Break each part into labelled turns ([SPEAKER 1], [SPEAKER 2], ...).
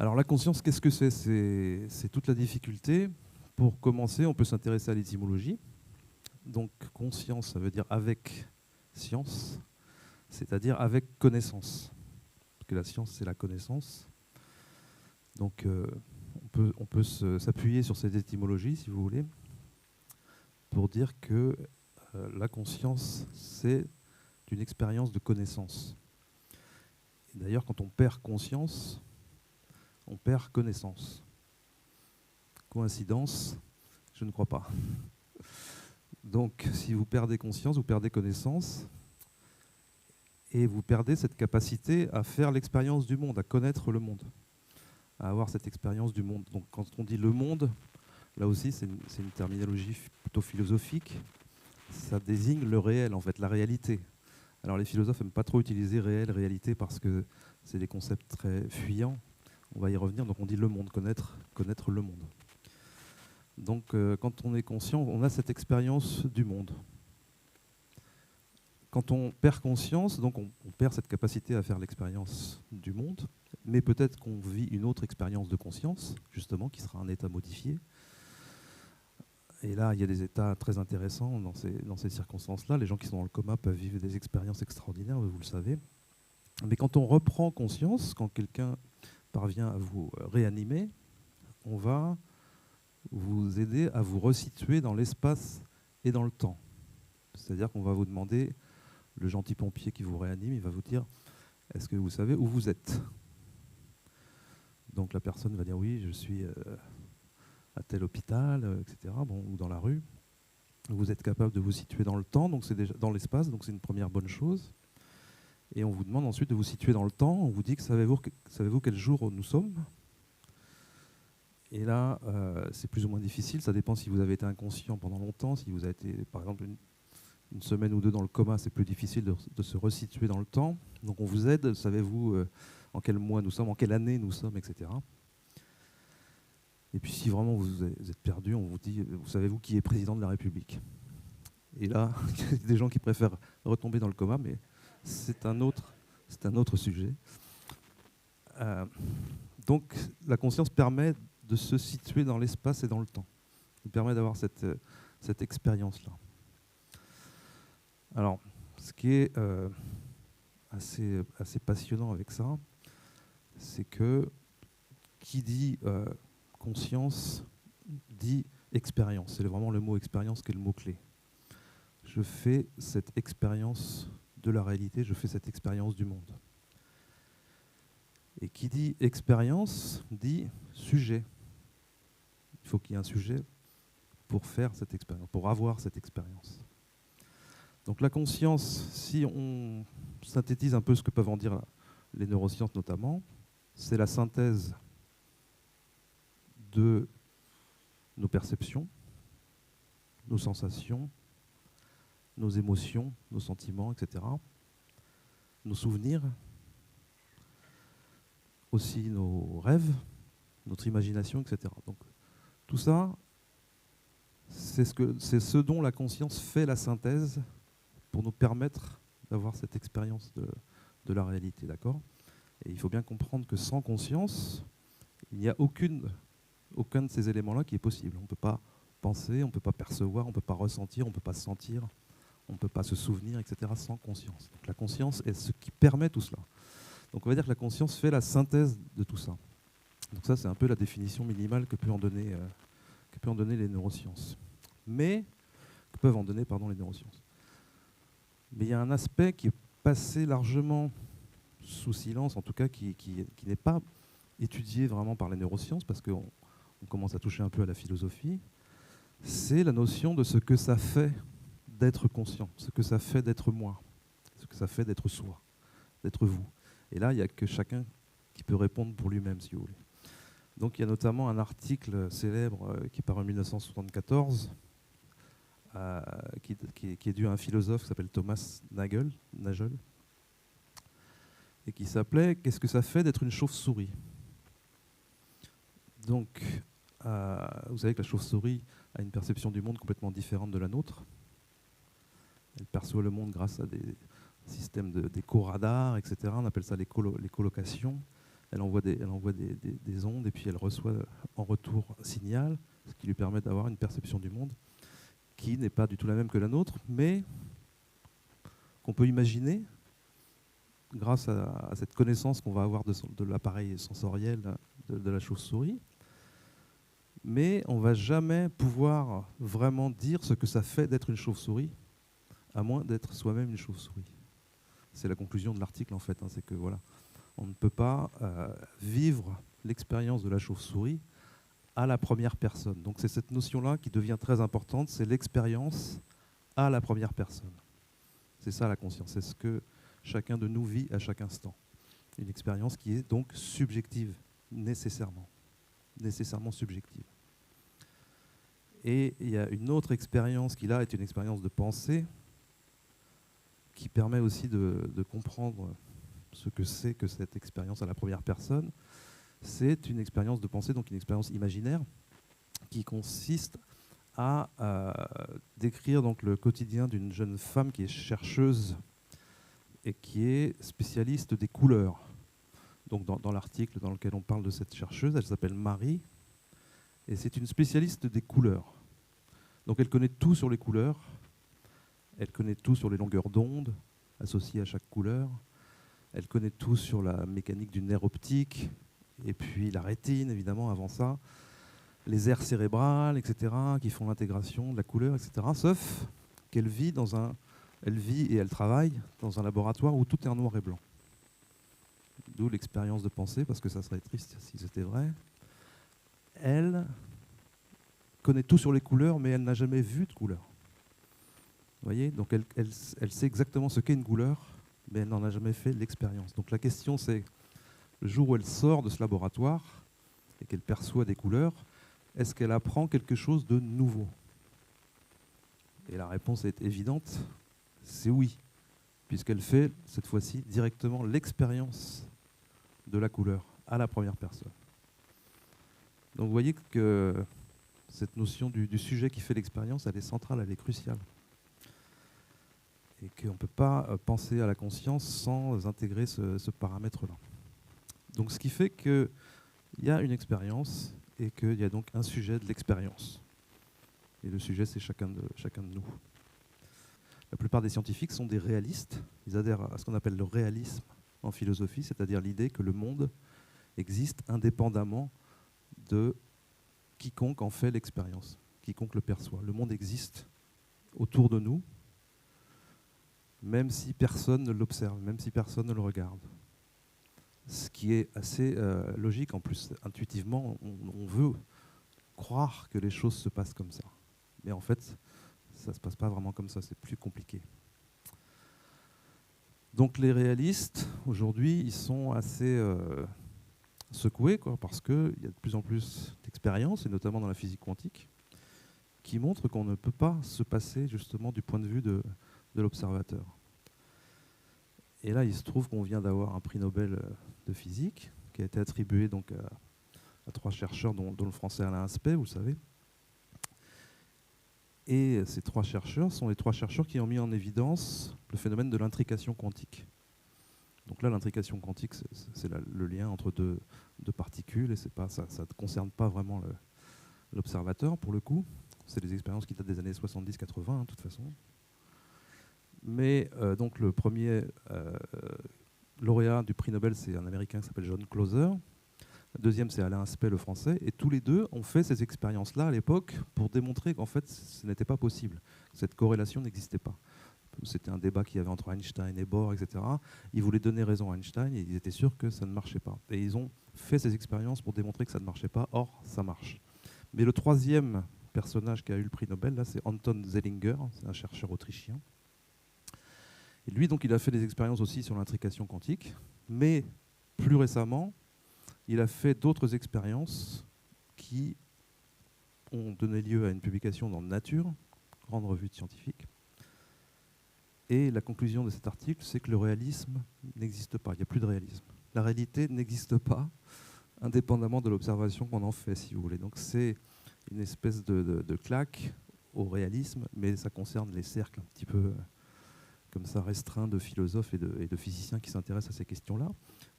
[SPEAKER 1] Alors la conscience, qu'est-ce que c'est? C'est toute la difficulté. Pour commencer, on peut s'intéresser à l'étymologie. Donc conscience, ça veut dire avec science, c'est-à-dire avec connaissance. Parce que la science, c'est la connaissance. Donc on peut s'appuyer sur cette étymologie, si vous voulez, pour dire que la conscience, c'est une expérience de connaissance. Et d'ailleurs, quand on perd conscience, on perd connaissance. Coïncidence? Je ne crois pas. Donc, si vous perdez conscience, vous perdez connaissance, et vous perdez cette capacité à faire l'expérience du monde, à connaître le monde, à avoir cette expérience du monde. Donc, quand on dit le monde, là aussi, c'est une terminologie plutôt philosophique. Ça désigne le réel, en fait, la réalité. Alors, les philosophes n'aiment pas trop utiliser réel, réalité, parce que c'est des concepts très fuyants. On va y revenir. Donc, on dit le monde, connaître le monde. Donc, quand on est conscient, on a cette expérience du monde. Quand on perd conscience, donc on perd cette capacité à faire l'expérience du monde, mais peut-être qu'on vit une autre expérience de conscience, justement, qui sera un état modifié. Et là, il y a des états très intéressants dans ces circonstances-là. Les gens qui sont dans le coma peuvent vivre des expériences extraordinaires, vous le savez. Mais quand on reprend conscience, quand quelqu'un parvient à vous réanimer, on va vous aider à vous resituer dans l'espace et dans le temps. C'est-à-dire qu'on va vous demander, le gentil pompier qui vous réanime, il va vous dire, est-ce que vous savez où vous êtes? Donc la personne va dire, oui, je suis à tel hôpital, etc., bon, ou dans la rue. Vous êtes capable de vous situer dans le temps, donc c'est déjà dans l'espace, donc c'est une première bonne chose. Et on vous demande ensuite de vous situer dans le temps. On vous dit que savez-vous quel jour nous sommes? Et là, c'est plus ou moins difficile. Ça dépend si vous avez été inconscient pendant longtemps. Si vous avez été, par exemple, une semaine ou deux dans le coma, c'est plus difficile de se resituer dans le temps. Donc on vous aide. Savez-vous en quel mois nous sommes, en quelle année nous sommes, etc. Et puis si vraiment vous êtes perdu, on vous dit, savez-vous qui est président de la République? Et là, il y a des gens qui préfèrent retomber dans le coma, mais c'est un autre sujet. Donc la conscience permet de se situer dans l'espace et dans le temps. Il permet d'avoir cette expérience-là. Alors, ce qui est assez passionnant avec ça, c'est que qui dit conscience dit expérience. C'est vraiment le mot expérience qui est le mot-clé. Je fais cette expérience de la réalité, je fais cette expérience du monde. Et qui dit expérience dit sujet. Il faut qu'il y ait un sujet pour faire cette expérience, pour avoir cette expérience. Donc la conscience, si on synthétise un peu ce que peuvent en dire les neurosciences notamment, c'est la synthèse de nos perceptions, nos sensations, nos émotions, nos sentiments, etc., nos souvenirs, aussi nos rêves, notre imagination, etc. Donc tout ça, c'est ce dont la conscience fait la synthèse pour nous permettre d'avoir cette expérience de la réalité, d'accord? Et il faut bien comprendre que sans conscience, il n'y a aucun de ces éléments-là qui est possible. On ne peut pas penser, on ne peut pas percevoir, on ne peut pas ressentir, on ne peut pas sentir, on ne peut pas se souvenir, etc., sans conscience. Donc la conscience est ce qui permet tout cela. Donc on va dire que la conscience fait la synthèse de tout ça. Donc ça, c'est un peu la définition minimale que peuvent en donner les neurosciences. Que peuvent en donner, les neurosciences. Mais il y a un aspect qui est passé largement sous silence, en tout cas qui n'est pas étudié vraiment par les neurosciences, parce qu'on commence à toucher un peu à la philosophie, c'est la notion de ce que ça fait d'être conscient, ce que ça fait d'être moi, ce que ça fait d'être soi, d'être vous. Et là, il n'y a que chacun qui peut répondre pour lui-même, si vous voulez. Donc il y a notamment un article célèbre qui est paru en 1974, qui est dû à un philosophe qui s'appelle Thomas Nagel, et qui s'appelait « Qu'est-ce que ça fait d'être une chauve-souris ?» Donc, vous savez que la chauve-souris a une perception du monde complètement différente de la nôtre. Elle perçoit le monde grâce à des systèmes d'écho-radar, etc. On appelle ça les colocations. elle envoie des ondes et puis elle reçoit en retour un signal, ce qui lui permet d'avoir une perception du monde qui n'est pas du tout la même que la nôtre, mais qu'on peut imaginer grâce à cette connaissance qu'on va avoir de l'appareil sensoriel de la chauve-souris. Mais on ne va jamais pouvoir vraiment dire ce que ça fait d'être une chauve-souris, à moins d'être soi-même une chauve-souris. C'est la conclusion de l'article en fait, hein, c'est que voilà, on ne peut pas vivre l'expérience de la chauve-souris à la première personne. Donc c'est cette notion-là qui devient très importante, c'est l'expérience à la première personne. C'est ça la conscience, c'est ce que chacun de nous vit à chaque instant. Une expérience qui est donc subjective, nécessairement subjective. Et il y a une autre expérience qui là est une expérience de pensée qui permet aussi de comprendre ce que c'est que cette expérience à la première personne. C'est une expérience de pensée, donc une expérience imaginaire, qui consiste à décrire donc le quotidien d'une jeune femme qui est chercheuse et qui est spécialiste des couleurs. Donc dans l'article dans lequel on parle de cette chercheuse, elle s'appelle Marie, et c'est une spécialiste des couleurs. Donc elle connaît tout sur les couleurs, elle connaît tout sur les longueurs d'onde associées à chaque couleur, elle connaît tout sur la mécanique du nerf optique, et puis la rétine, évidemment, avant ça, les aires cérébrales, etc., qui font l'intégration de la couleur, etc. Sauf qu'elle vit elle vit et elle travaille dans un laboratoire où tout est en noir et blanc. D'où l'expérience de pensée, parce que ça serait triste si c'était vrai. Elle connaît tout sur les couleurs, mais elle n'a jamais vu de couleur. Vous voyez, donc elle sait exactement ce qu'est une couleur, mais elle n'en a jamais fait l'expérience. Donc la question c'est, le jour où elle sort de ce laboratoire et qu'elle perçoit des couleurs, est-ce qu'elle apprend quelque chose de nouveau? Et la réponse est évidente, c'est oui, puisqu'elle fait cette fois-ci directement l'expérience de la couleur à la première personne. Donc vous voyez que cette notion du sujet qui fait l'expérience, elle est centrale, elle est cruciale. Et qu'on ne peut pas penser à la conscience sans intégrer ce paramètre-là. Donc ce qui fait qu'il y a une expérience et qu'il y a donc un sujet de l'expérience. Et le sujet, c'est chacun de nous. La plupart des scientifiques sont des réalistes. Ils adhèrent à ce qu'on appelle le réalisme en philosophie, c'est-à-dire l'idée que le monde existe indépendamment de quiconque en fait l'expérience, quiconque le perçoit. Le monde existe autour de nous, même si personne ne l'observe, même si personne ne le regarde. Ce qui est assez logique, en plus, intuitivement, on veut croire que les choses se passent comme ça. Mais en fait, ça ne se passe pas vraiment comme ça, c'est plus compliqué. Donc les réalistes, aujourd'hui, ils sont assez secoués, parce qu'il y a de plus en plus d'expériences, et notamment dans la physique quantique, qui montrent qu'on ne peut pas se passer justement du point de vue de l'observateur. Et là, il se trouve qu'on vient d'avoir un prix Nobel de physique qui a été attribué donc à 3 chercheurs, dont le français Alain Aspect, vous le savez. Et ces 3 chercheurs sont les 3 chercheurs qui ont mis en évidence le phénomène de l'intrication quantique. Donc là, l'intrication quantique, c'est le lien entre deux particules, et ça ne concerne pas vraiment l'observateur, pour le coup. C'est des expériences qui datent des années 70-80, de toute façon. Mais donc le premier lauréat du prix Nobel, c'est un Américain qui s'appelle John Clauser. Le deuxième, c'est Alain Aspect, le français. Et tous les deux ont fait ces expériences-là à l'époque pour démontrer qu'en fait, ce n'était pas possible. Cette corrélation n'existait pas. C'était un débat qu'il y avait entre Einstein et Bohr, etc. Ils voulaient donner raison à Einstein et ils étaient sûrs que ça ne marchait pas. Et ils ont fait ces expériences pour démontrer que ça ne marchait pas. Or, ça marche. Mais le troisième personnage qui a eu le prix Nobel, là, c'est Anton Zeilinger, c'est un chercheur autrichien. Et lui, donc, il a fait des expériences aussi sur l'intrication quantique, mais plus récemment, il a fait d'autres expériences qui ont donné lieu à une publication dans Nature, grande revue scientifique. Et la conclusion de cet article, c'est que le réalisme n'existe pas, il n'y a plus de réalisme. La réalité n'existe pas, indépendamment de l'observation qu'on en fait, si vous voulez. Donc c'est une espèce de claque au réalisme, mais ça concerne les cercles un petit peu comme ça restreints de philosophes et de physiciens qui s'intéressent à ces questions-là.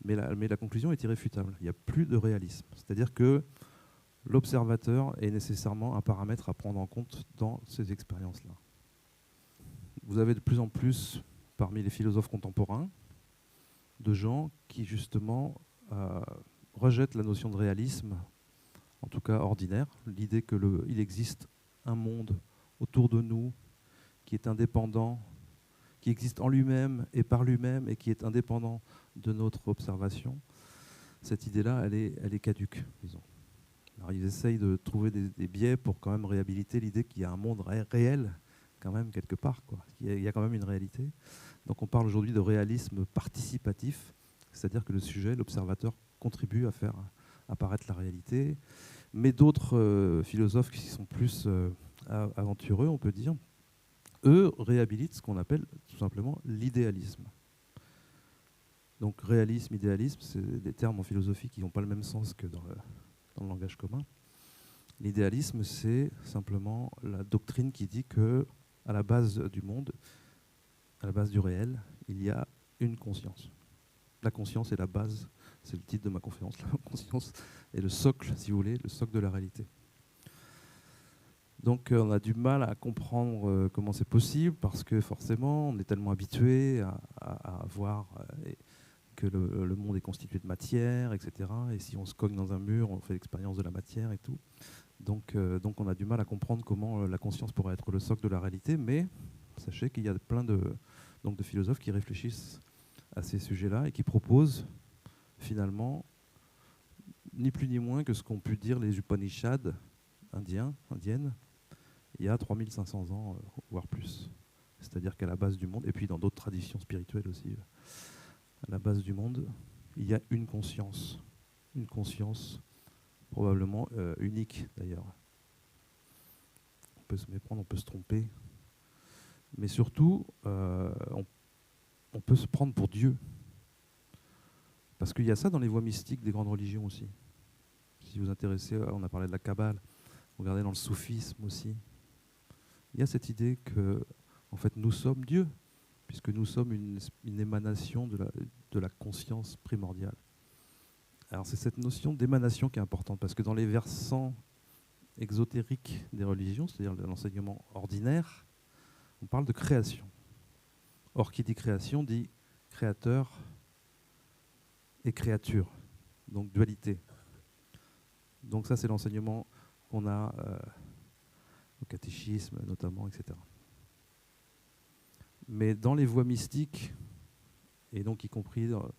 [SPEAKER 1] Mais la conclusion est irréfutable. Il n'y a plus de réalisme. C'est-à-dire que l'observateur est nécessairement un paramètre à prendre en compte dans ces expériences-là. Vous avez de plus en plus, parmi les philosophes contemporains, de gens qui, justement, rejettent la notion de réalisme, en tout cas ordinaire, l'idée qu'il existe un monde autour de nous qui est indépendant, qui existe en lui-même et par lui-même et qui est indépendant de notre observation. Cette idée-là, elle est caduque, disons. Alors, ils essayent de trouver des biais pour quand même réhabiliter l'idée qu'il y a un monde réel, quand même, quelque part, quoi. Il y a quand même une réalité. Donc on parle aujourd'hui de réalisme participatif, c'est-à-dire que le sujet, l'observateur, contribue à faire apparaître la réalité. Mais d'autres philosophes qui sont plus aventureux, on peut dire, eux réhabilitent ce qu'on appelle tout simplement l'idéalisme. Donc réalisme, idéalisme, c'est des termes en philosophie qui n'ont pas le même sens que dans le langage commun. L'idéalisme, c'est simplement la doctrine qui dit que à la base du monde, à la base du réel, il y a une conscience. La conscience est la base, c'est le titre de ma conférence, la conscience est le socle, si vous voulez, le socle de la réalité. Donc on a du mal à comprendre comment c'est possible, parce que forcément, on est tellement habitué à voir que le monde est constitué de matière, etc. Et si on se cogne dans un mur, on fait l'expérience de la matière et tout. Donc on a du mal à comprendre comment la conscience pourrait être le socle de la réalité, mais sachez qu'il y a plein de philosophes qui réfléchissent à ces sujets-là et qui proposent finalement ni plus ni moins que ce qu'ont pu dire les Upanishads indiennes, il y a 3500 ans, voire plus. C'est-à-dire qu'à la base du monde, et puis dans d'autres traditions spirituelles aussi, à la base du monde, il y a une conscience probablement unique d'ailleurs. On peut se méprendre, on peut se tromper, mais surtout, on peut se prendre pour Dieu. Parce qu'il y a ça dans les voies mystiques des grandes religions aussi. Si vous vous intéressez, on a parlé de la Kabbale, regardez dans le soufisme aussi. Il y a cette idée que, en fait, nous sommes Dieu, puisque nous sommes une émanation de la conscience primordiale. Alors c'est cette notion d'émanation qui est importante, parce que dans les versants exotériques des religions, c'est-à-dire l'enseignement ordinaire, on parle de création. Or, qui dit création dit créateur et créature, donc dualité. Donc ça, c'est l'enseignement qu'on a au catéchisme notamment, etc. Mais dans les voies mystiques, et donc y compris dans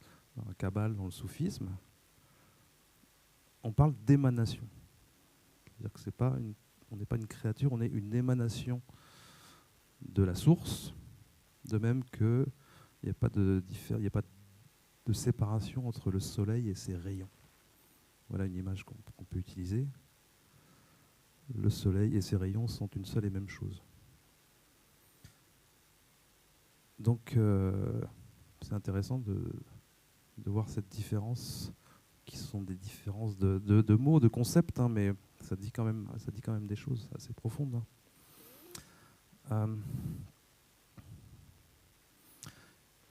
[SPEAKER 1] la Kabbale, dans le soufisme, on parle d'émanation. C'est-à-dire que on n'est pas une créature, on est une émanation de la source, de même qu'il n'y a pas de séparation entre le soleil et ses rayons. Voilà une image qu'on peut utiliser. Le soleil et ses rayons sont une seule et même chose. Donc c'est intéressant de voir cette différence, qui sont des différences de mots, de concepts, hein, mais ça dit quand même des choses assez profondes. Hein.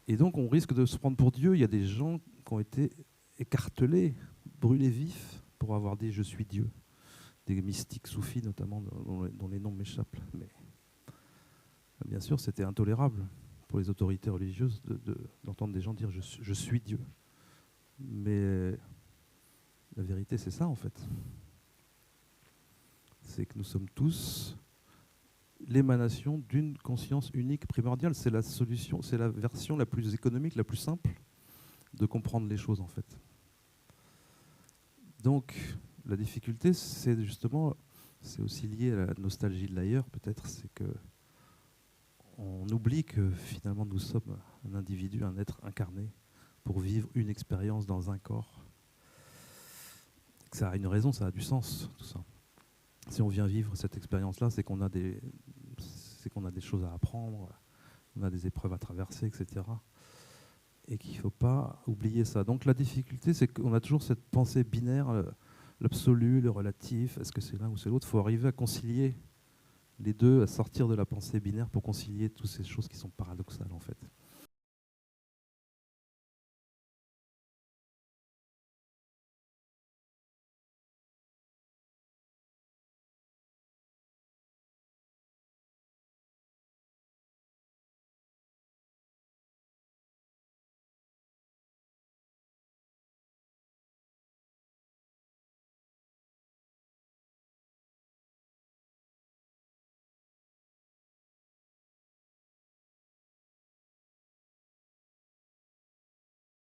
[SPEAKER 1] Et donc on risque de se prendre pour Dieu. Il y a des gens qui ont été écartelés, brûlés vifs pour avoir dit « je suis Dieu ». Des mystiques soufis notamment, dont les noms m'échappent. Mais bien sûr, c'était intolérable pour les autorités religieuses d'entendre des gens dire « je suis Dieu ». Mais la vérité, c'est ça en fait. C'est que nous sommes tous l'émanation d'une conscience unique primordiale. C'est la solution, c'est la version la plus économique, la plus simple de comprendre les choses en fait. Donc, la difficulté, c'est aussi lié à la nostalgie de l'ailleurs, peut-être, c'est que on oublie que finalement nous sommes un individu, un être incarné, pour vivre une expérience dans un corps. Ça a une raison, ça a du sens, tout ça. Si on vient vivre cette expérience-là, c'est qu'on a des choses à apprendre, on a des épreuves à traverser, etc. Et qu'il ne faut pas oublier ça. Donc la difficulté, c'est qu'on a toujours cette pensée binaire, l'absolu, le relatif, est-ce que c'est l'un ou c'est l'autre? Il faut arriver à concilier les deux, à sortir de la pensée binaire pour concilier toutes ces choses qui sont paradoxales en fait.